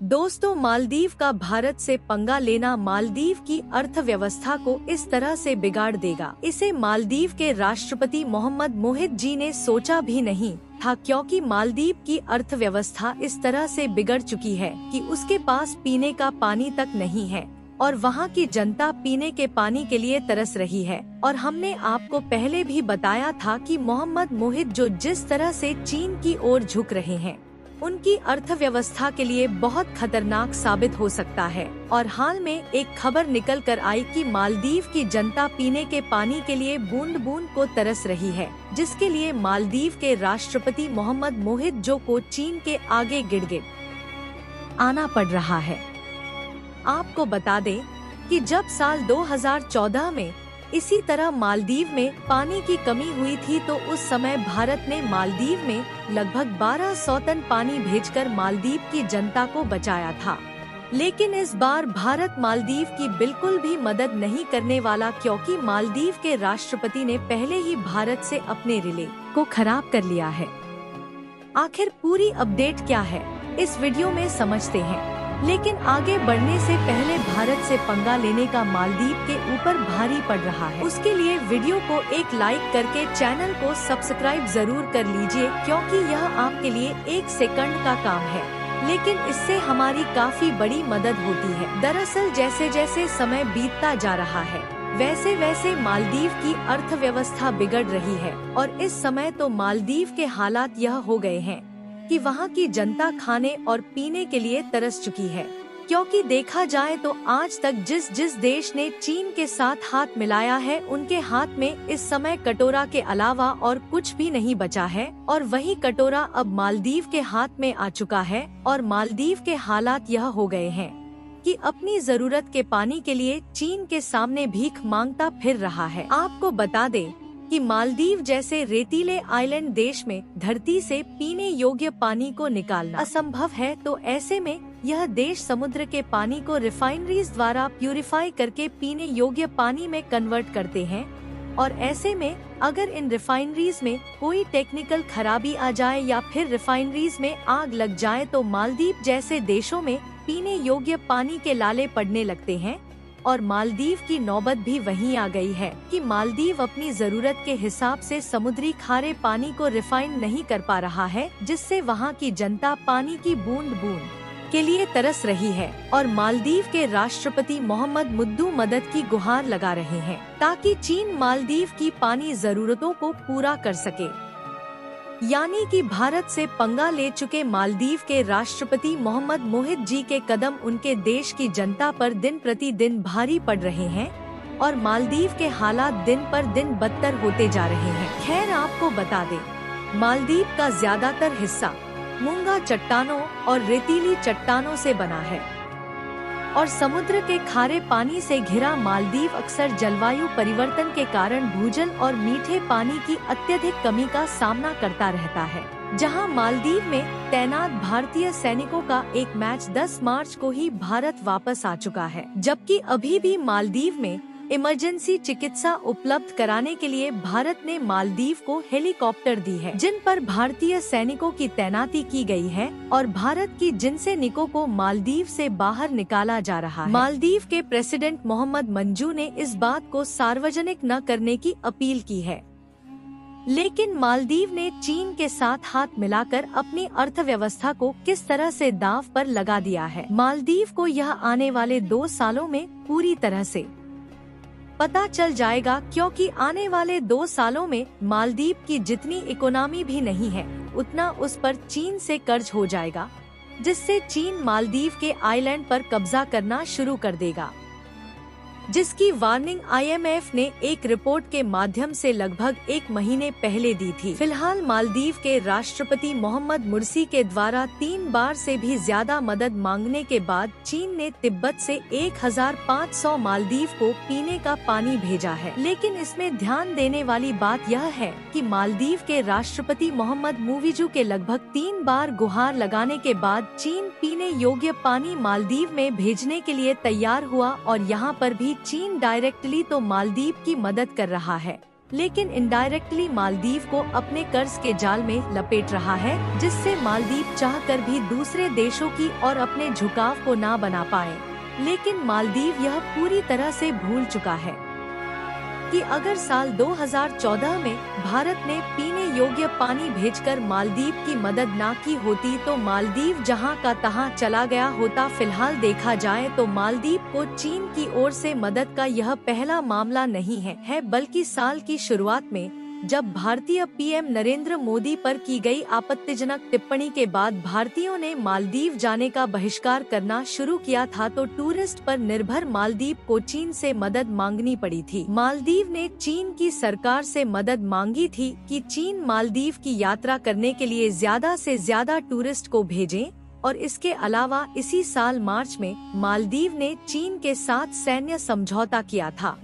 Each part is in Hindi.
दोस्तों, मालदीव का भारत से पंगा लेना मालदीव की अर्थव्यवस्था को इस तरह से बिगाड़ देगा, इसे मालदीव के राष्ट्रपति मोहम्मद मोहित जी ने सोचा भी नहीं था, क्योंकि मालदीव की अर्थव्यवस्था इस तरह से बिगड़ चुकी है कि उसके पास पीने का पानी तक नहीं है और वहाँ की जनता पीने के पानी के लिए तरस रही है। और हमने आपको पहले भी बताया था कि मोहम्मद मोहित जो जिस तरह से चीन की ओर झुक रहे हैं, उनकी अर्थव्यवस्था के लिए बहुत खतरनाक साबित हो सकता है। और हाल में एक खबर निकल कर आई कि मालदीव की जनता पीने के पानी के लिए बूंद बूंद को तरस रही है, जिसके लिए मालदीव के राष्ट्रपति मोहम्मद मोहित जो को चीन के आगे गिड़गिड़ आना पड़ रहा है। आपको बता दें कि जब साल 2014 में इसी तरह मालदीव में पानी की कमी हुई थी, तो उस समय भारत ने मालदीव में लगभग 1200 टन पानी भेजकर मालदीव की जनता को बचाया था। लेकिन इस बार भारत मालदीव की बिल्कुल भी मदद नहीं करने वाला, क्योंकि मालदीव के राष्ट्रपति ने पहले ही भारत से अपने रिले को खराब कर लिया है। आखिर पूरी अपडेट क्या है, इस वीडियो में समझते हैं। लेकिन आगे बढ़ने से पहले भारत से पंगा लेने का मालदीव के ऊपर भारी पड़ रहा है, उसके लिए वीडियो को एक लाइक करके चैनल को सब्सक्राइब जरूर कर लीजिए, क्योंकि यह आपके लिए 1 सेकंड का काम है, लेकिन इससे हमारी काफी बड़ी मदद होती है। दरअसल जैसे जैसे समय बीतता जा रहा है, वैसे वैसे मालदीव की अर्थव्यवस्था बिगड़ रही है। और इस समय तो मालदीव के हालात यह हो गए हैं कि वहाँ की जनता खाने और पीने के लिए तरस चुकी है, क्योंकि देखा जाए तो आज तक जिस जिस देश ने चीन के साथ हाथ मिलाया है, उनके हाथ में इस समय कटोरा के अलावा और कुछ भी नहीं बचा है। और वही कटोरा अब मालदीव के हाथ में आ चुका है और मालदीव के हालात यह हो गए हैं कि अपनी जरूरत के पानी के लिए चीन के सामने भीख मांगता फिर रहा है। आपको बता दें कि मालदीव जैसे रेतीले आइलैंड देश में धरती से पीने योग्य पानी को निकालना असंभव है, तो ऐसे में यह देश समुद्र के पानी को रिफाइनरीज द्वारा प्यूरिफाई करके पीने योग्य पानी में कन्वर्ट करते हैं। और ऐसे में अगर इन रिफाइनरीज में कोई टेक्निकल खराबी आ जाए या फिर रिफाइनरीज में आग लग जाए, तो मालदीव जैसे देशों में पीने योग्य पानी के लाले पड़ने लगते हैं। और मालदीव की नौबत भी वहीं आ गई है कि मालदीव अपनी जरूरत के हिसाब से समुद्री खारे पानी को रिफाइन नहीं कर पा रहा है, जिससे वहाँ की जनता पानी की बूंद बूंद के लिए तरस रही है। और मालदीव के राष्ट्रपति मोहम्मद मुद्दू मदद की गुहार लगा रहे हैं, ताकि चीन मालदीव की पानी जरूरतों को पूरा कर सके। यानी कि भारत से पंगा ले चुके मालदीव के राष्ट्रपति मोहम्मद मोहित जी के कदम उनके देश की जनता पर दिन प्रतिदिन भारी पड़ रहे हैं और मालदीव के हालात दिन पर दिन बदतर होते जा रहे हैं। खैर, आपको बता दें, मालदीव का ज्यादातर हिस्सा मूंगा चट्टानों और रेतीली चट्टानों से बना है और समुद्र के खारे पानी से घिरा मालदीव अक्सर जलवायु परिवर्तन के कारण भूजल और मीठे पानी की अत्यधिक कमी का सामना करता रहता है। जहां मालदीव में तैनात भारतीय सैनिकों का एक मैच 10 मार्च को ही भारत वापस आ चुका है, जबकि अभी भी मालदीव में इमरजेंसी चिकित्सा उपलब्ध कराने के लिए भारत ने मालदीव को हेलीकॉप्टर दी है, जिन पर भारतीय सैनिकों की तैनाती की गई है और भारत की जिन सैनिकों को मालदीव से बाहर निकाला जा रहा है। मालदीव के प्रेसिडेंट मोहम्मद मंजू ने इस बात को सार्वजनिक न करने की अपील की है, लेकिन मालदीव ने चीन के साथ हाथ मिलाकर अपनी अर्थव्यवस्था को किस तरह से दांव पर लगा दिया है, मालदीव को यह आने वाले 2 सालों में पूरी तरह से पता चल जाएगा, क्योंकि आने वाले 2 सालों में मालदीव की जितनी इकोनॉमी भी नहीं है, उतना उस पर चीन से कर्ज हो जाएगा, जिससे चीन मालदीव के आइलैंड पर कब्जा करना शुरू कर देगा, जिसकी वार्निंग IMF ने एक रिपोर्ट के माध्यम से लगभग 1 महीने पहले दी थी। फिलहाल मालदीव के राष्ट्रपति मोहम्मद मुर्सी के द्वारा 3 बार से भी ज्यादा मदद मांगने के बाद चीन ने तिब्बत से 1500 मालदीव को पीने का पानी भेजा है। लेकिन इसमें ध्यान देने वाली बात यह है कि मालदीव के राष्ट्रपति मोहम्मद मुविजू के लगभग 3 बार गुहार लगाने के बाद चीन पीने योग्य पानी मालदीव में भेजने के लिए तैयार हुआ और यहाँ पर भी चीन डायरेक्टली तो मालदीव की मदद कर रहा है, लेकिन इनडायरेक्टली मालदीव को अपने कर्ज के जाल में लपेट रहा है, जिससे मालदीव चाहकर भी दूसरे देशों की और अपने झुकाव को ना बना पाए। लेकिन मालदीव यह पूरी तरह से भूल चुका है कि अगर साल 2014 में भारत ने पीने योग्य पानी भेजकर मालदीव की मदद ना की होती तो मालदीव जहां का तहां चला गया होता। फिलहाल देखा जाए तो मालदीव को चीन की ओर से मदद का यह पहला मामला नहीं है, बल्कि साल की शुरुआत में जब भारतीय पीएम नरेंद्र मोदी पर की गई आपत्तिजनक टिप्पणी के बाद भारतीयों ने मालदीव जाने का बहिष्कार करना शुरू किया था, तो टूरिस्ट पर निर्भर मालदीव को चीन से मदद मांगनी पड़ी थी। मालदीव ने चीन की सरकार से मदद मांगी थी कि चीन मालदीव की यात्रा करने के लिए ज्यादा से ज्यादा टूरिस्ट को भेजें, और इसके अलावा इसी साल मार्च में मालदीव ने चीन के साथ सैन्य समझौता किया था,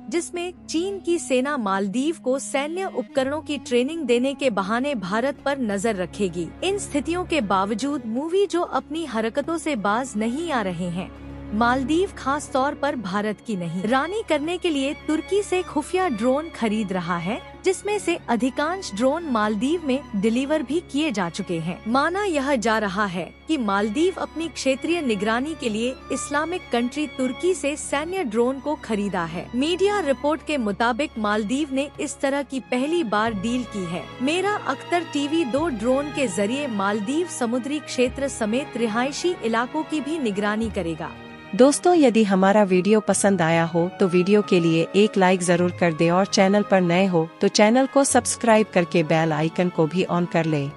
जिसमें चीन की सेना मालदीव को सैन्य उपकरणों की ट्रेनिंग देने के बहाने भारत पर नजर रखेगी। इन स्थितियों के बावजूद मूवी जो अपनी हरकतों से बाज नहीं आ रहे हैं। मालदीव खास तौर पर भारत की नहीं रानी करने के लिए तुर्की से खुफिया ड्रोन खरीद रहा है, जिसमें से अधिकांश ड्रोन मालदीव में डिलीवर भी किए जा चुके हैं। माना यह जा रहा है कि मालदीव अपनी क्षेत्रीय निगरानी के लिए इस्लामिक कंट्री तुर्की से सैन्य ड्रोन को खरीदा है। मीडिया रिपोर्ट के मुताबिक मालदीव ने इस तरह की पहली बार डील की है। मेरा अख्तर टीवी 2 ड्रोन के जरिए मालदीव समुद्री क्षेत्र समेत रिहायशी इलाकों की भी निगरानी करेगा। दोस्तों, यदि हमारा वीडियो पसंद आया हो तो वीडियो के लिए एक लाइक जरूर कर दे और चैनल पर नए हो तो चैनल को सब्सक्राइब करके बेल आइकन को भी ऑन कर ले।